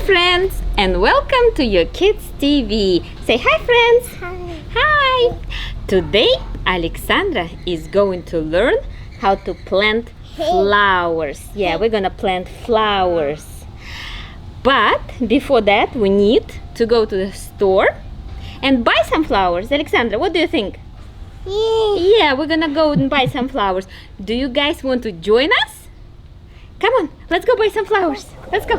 friends, and welcome to your Kids TV. Say hi, friends. Hi. Hi. Today Alexandra is going to learn how to plant flowers. Yeah, we're gonna plant flowers. But before that, we need to go to the store and buy some flowers. Alexandra, what do you think? Yeah, we're gonna go and buy some flowers. Do you guys want to join us? Come on, let's go buy some flowers. Let's go.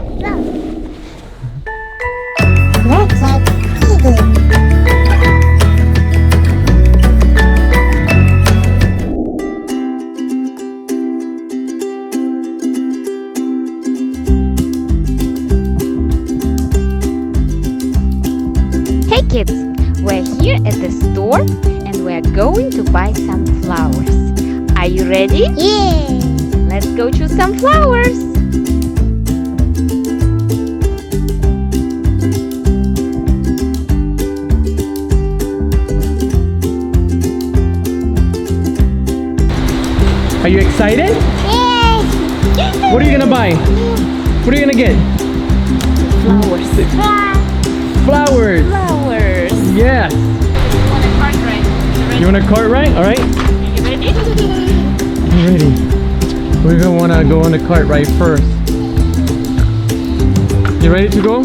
Hey kids, we're here at the store and we're going to buy some flowers. Are you ready? Yeah. Let's go choose some flowers. Are you excited? Yeah. What are you gonna buy? What are you gonna get? Flowers. Flowers. Flowers. Yes. Want a cart ride? You want a cart ride? All right. Are you ready? I'm ready. We're gonna wanna go on the cart ride first. You ready to go?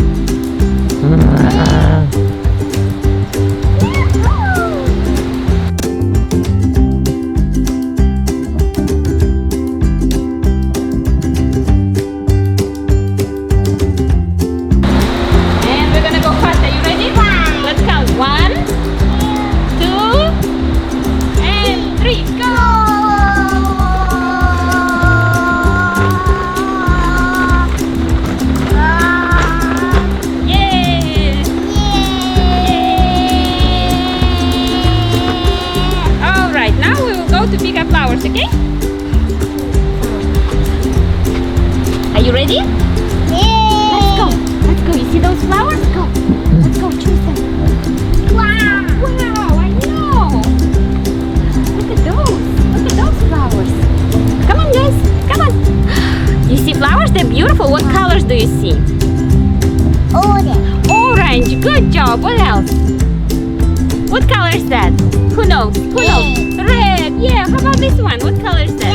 Flowers, okay? Are you ready? Yeah. Let's go. Let's go. You see those flowers? Go. Let's go choose them. Wow. Wow, I know. Look at those. Look at those flowers. Come on, guys. Come on. You see flowers? They're beautiful. What colors do you see? Orange. Orange. Good job. What else? What color is that? Who knows? Who knows? Red. Yeah. How about this one? What color is that?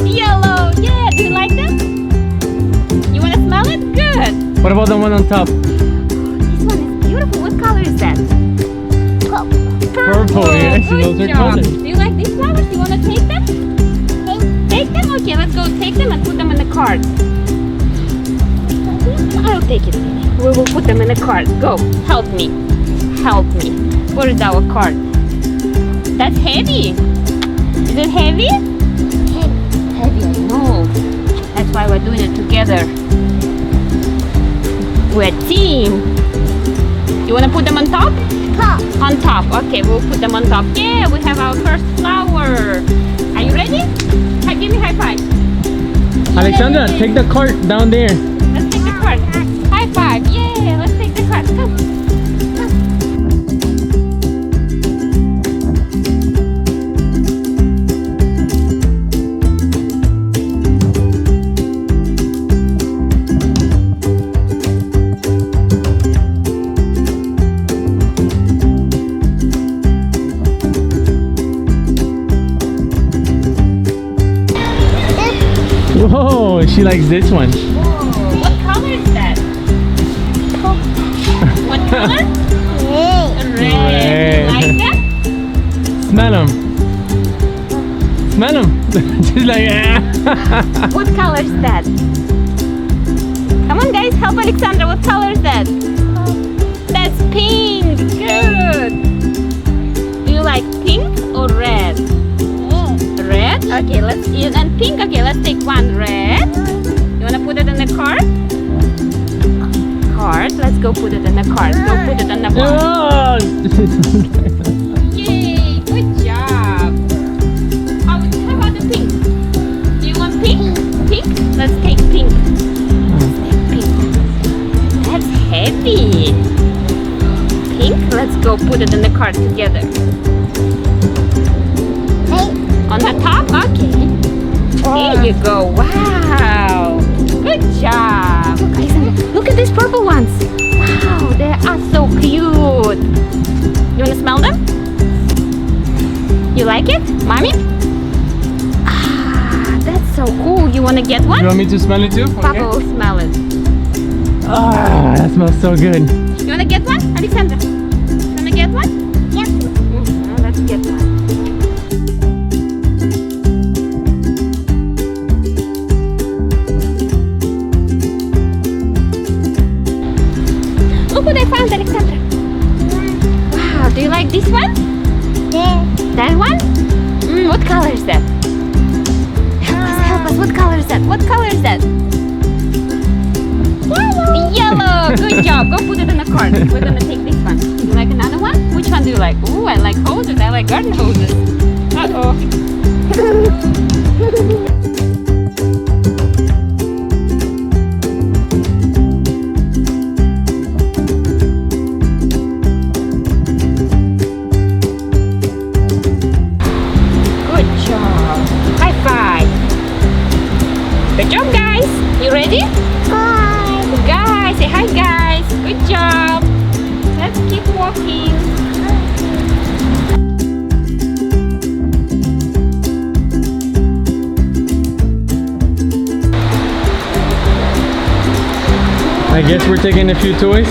Yellow. Yeah. Do you like them? You want to smell it? Good. What about the one on top? This one is beautiful. What color is that? Purple. Yes, those are colors. Do you like these flowers? You want to take them? Take them? Okay, let's go take them and put them in the cart. I'll take it. We will put them in the cart. Go. Help me. Help me. Where is our cart? That's heavy. Is it heavy? Heavy, I know. That's why we're doing it together. We're a team. You want to put them on top? Top. On top. Okay, we'll put them on top. Yeah, we have our first flower. Are you ready? Give me high five. Alexandra, take the cart down there. Let's take the cart. High five. Yeah, let's take the cart. Come. Whoa, she likes this one. Whoa, what color is that? What color? Red. Red. You like that? Smell them. Smell them. She's like, ah. What color is that? Come on, guys, help Alexandra. What color is that? That's pink. Good. Do you like pink or red? Red? Okay, let's eat and pink. Okay, let's take one red. You wanna put it in the cart? Cart. Let's go put it in the cart. Go put it in the box. Yay! Good job. How about the pink? Do you want pink? Pink? Let's take pink. Let's take pink. That's heavy. Pink. Let's go put it in the cart together. On the top? Okay. Here you go. Wow. Good job. Alexandra, look at these purple ones. You like it, Mommy? Ah, that's so cool. You wanna get one? You want me to smell it too? Okay. Papa will smell it. Ah, that smells so good. You wanna get one, Alexandra? You wanna get one? Yep. Let's get one. Look what I found, Alexandra. Wow, do you like this one? Yeah. That one? What color is that? Help us. What color is that? What color is that? Yellow. Yellow. Good job. Go put it in the cart. We're gonna take this one. You like another one? Which one do you like? Ooh, I like hoses. I like garden hoses. Uh-oh. Good job. High five. Good job, guys. You ready? Bye. Guys, say hi, guys. Good job. Let's keep walking. I guess we're taking a few toys.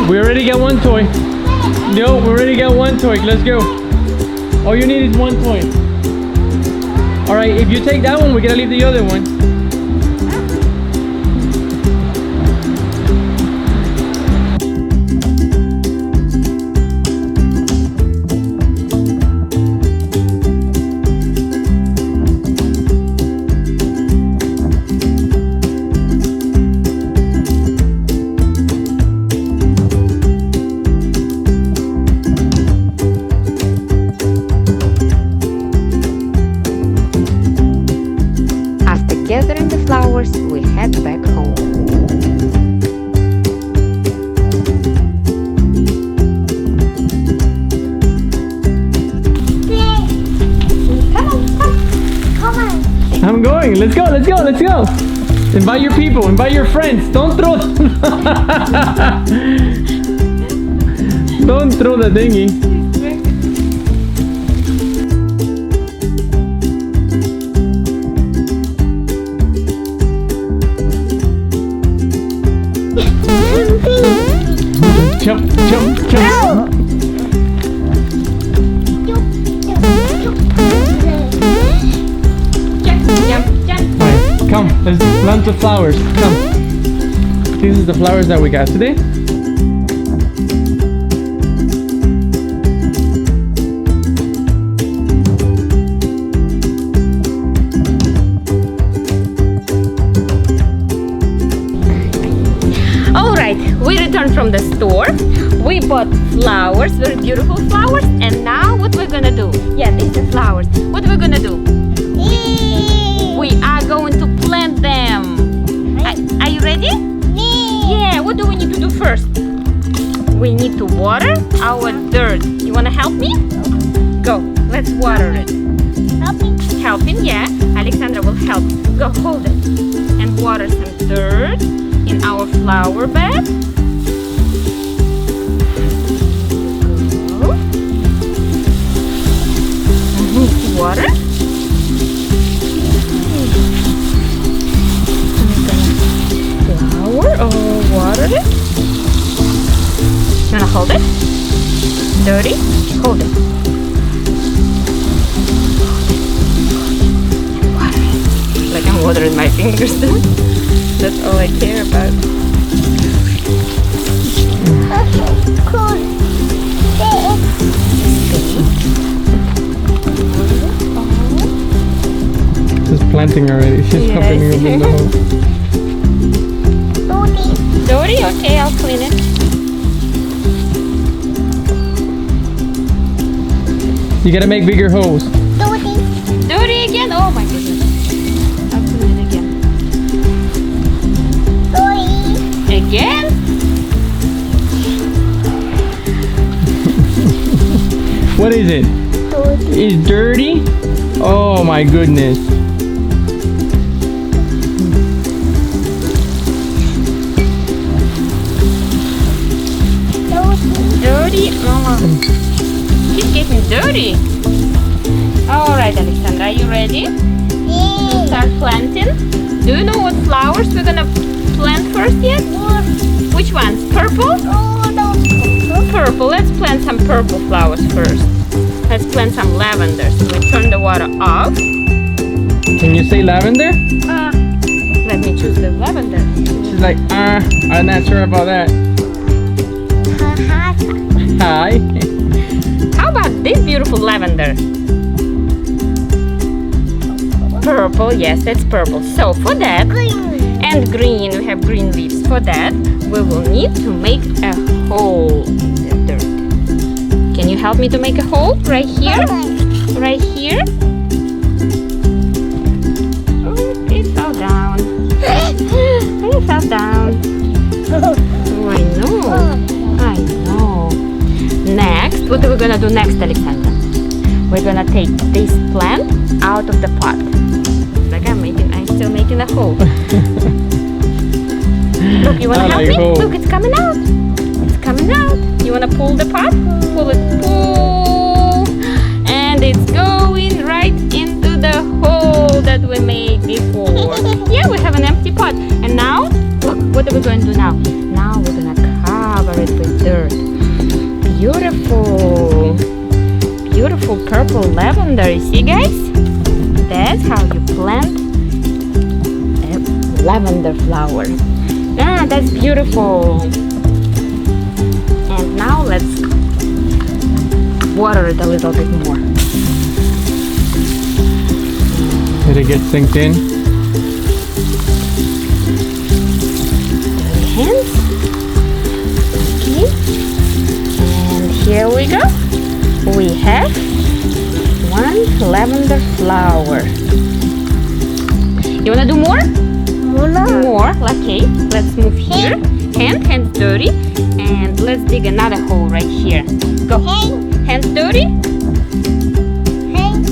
We already got one toy. No, we already got one toy. Let's go. All you need is one toy. All right, if you take that one, we gotta leave the other one. After gathering the flowers, we head back home. Come on. I'm going. Let's go. Let's go. Let's go. Invite your people. Invite your friends. Don't throw. Don't throw the dinghy. Jump, jump, jump. Alright, come, let's plant the flowers. Come. This is the flowers that we got today. Alright, we returned from the store. We bought flowers, very beautiful flowers. And now what we're gonna do? Yeah, these are flowers. What we're gonna do? We are going to plant them. Are you ready? Yeah, what do we need to do first? We need to water our dirt. You wanna help me? Go, let's water it. Helping, yeah. Alexandra will help. Go, hold it. And water some dirt in our flower bed. Go. Water. Flower or water it. You wanna hold it? Dirty? Hold it. fingers. That's all I care about. Cool. She's planting already. She's Yes. opening up the hole. Dirty? Okay, I'll clean it. You gotta make bigger holes. Dirty again? Oh my goodness. I'll clean it again. Again? What is it? It's dirty? Oh my goodness. Dirty? Oh. She's getting dirty. Alright, Alexandra, are you ready? Start planting. Do you know what flowers we're gonna plant first yet? Which ones? Purple? Purple. Let's plant some purple flowers first. Let's plant some lavender. So we turn the water off. Can you say lavender? Let me choose the lavender. She's like, I'm not sure about that. Hi. How about this beautiful lavender? Purple, yes, that's purple. So for that, and green, we have green leaves. For that, we will need to make a hole in the dirt. Can you help me to make a hole? Right here? Right here? Oh, it fell down. It fell down. Oh, I know. I know. Next, what are we gonna do next, Alexandra? We're gonna take this plant out of the pot. Like I'm still making a hole. Look, you wanna help me? hole. Look, it's coming out. It's coming out. You wanna pull the pot? Pull it, pull. And it's going right into the hole that we made before. Yeah, we have an empty pot. And now, look, what are we going to do now? Now we're gonna cover it with dirt. Beautiful. Beautiful purple lavender. You see, guys? That's how you plant a lavender flower. Ah, that's beautiful. And now let's water it a little bit more. Did it get synced in? Dirty hands. Okay. And here we go. We have one lavender flower. You wanna do more? More. Okay. Let's move here. Hands dirty. And let's dig another hole right here. Go. Hands dirty?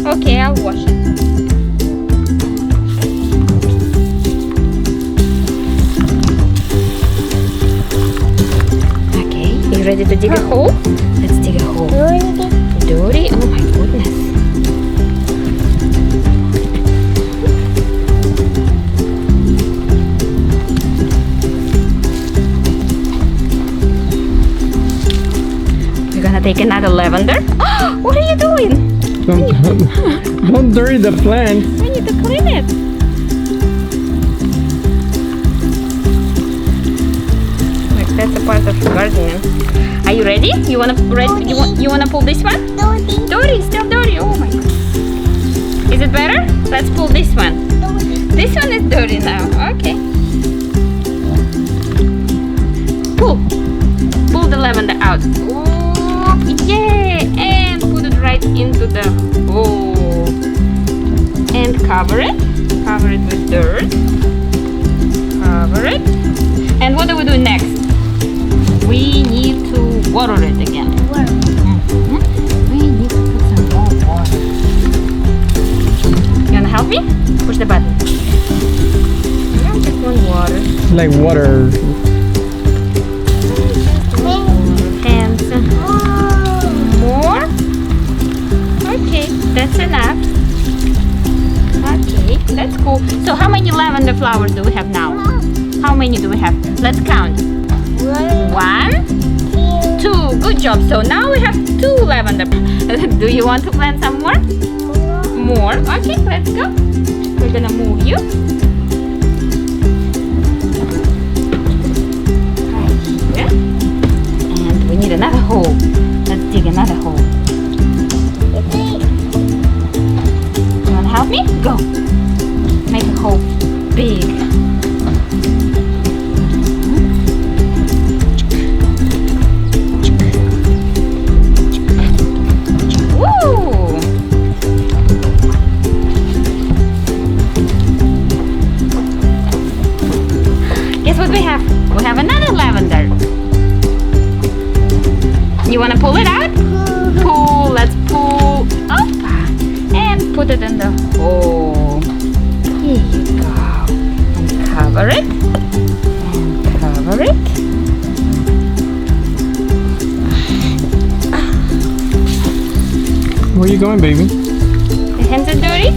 Okay, I'll wash it. Okay, you ready to dig a hole? Let's dig a hole. Dirty? Oh my goodness. We're gonna take another lavender. What are you doing? Don't dirty the plant. We need to clean it. Like that's a part of gardening. Are you ready? You wanna you wanna pull this one? Dirty, still dirty. Oh my god. Is it better? Let's pull this one. This one is dirty now. Okay. Pull. Pull the lavender out. Oh, yeah. And put it right into the hole. And cover it. Cover it with dirt. Cover it. And what do we do next? We need to water it again. We need to put some more water. You wanna help me? Push the button. No, just one water. It's like water. Hands. More? Okay, that's enough. Okay, that's cool. So how many lavender flowers do we have now? How many do we have? Let's count. 1, 2. Good job. So now we have 2 lavender. Do you want to plant some more? More. Okay, let's go. We're gonna move you. we have? We have another lavender. You want to pull it out? Pull. Let's pull up and put it in the hole. Here you go. And cover it. And cover it. Where are you going, baby? The hands are dirty.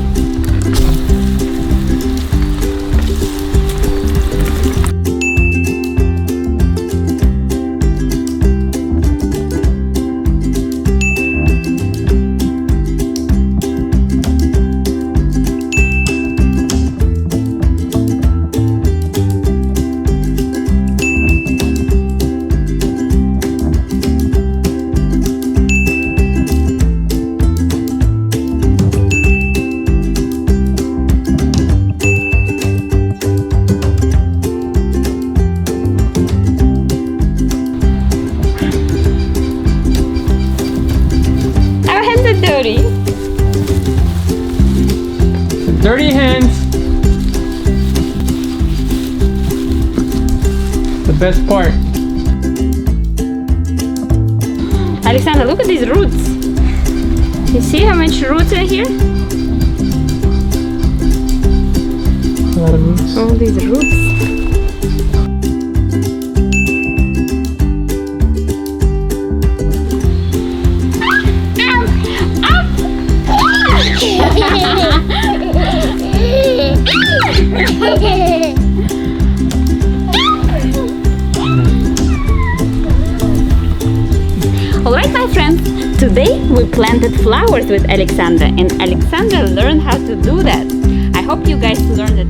Dirty. Dirty hands. The best part. Alexandra, look at these roots. You see how much roots are here? A lot of roots. All these roots. Alright, my friends, today we planted flowers with Alexandra, and Alexandra learned how to do that. I hope you guys learned it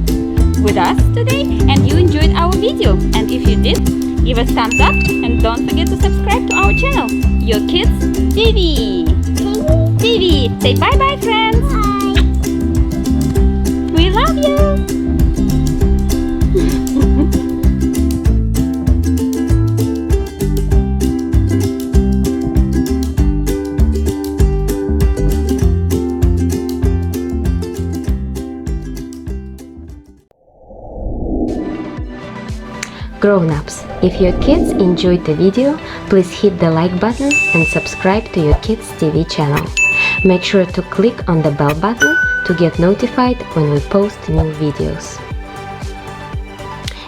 with us today and you enjoyed our video. And if you did, give us thumbs up and don't forget to subscribe to our channel, Your Kids TV. Say bye bye, friends. Bye. We love you. Grown-ups, if your kids enjoyed the video, please hit the like button and subscribe to Your Kids TV channel. Make sure to click on the bell button to get notified when we post new videos.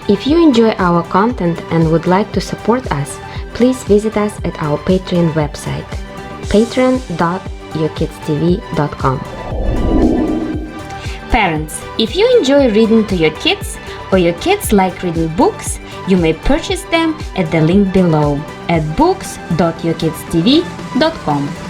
If you enjoy our content and would like to support us, please visit us at our Patreon website, patreon.yourkidstv.com. Parents, if you enjoy reading to your kids or your kids like reading books, you may purchase them at the link below at books.yourkidstv.com.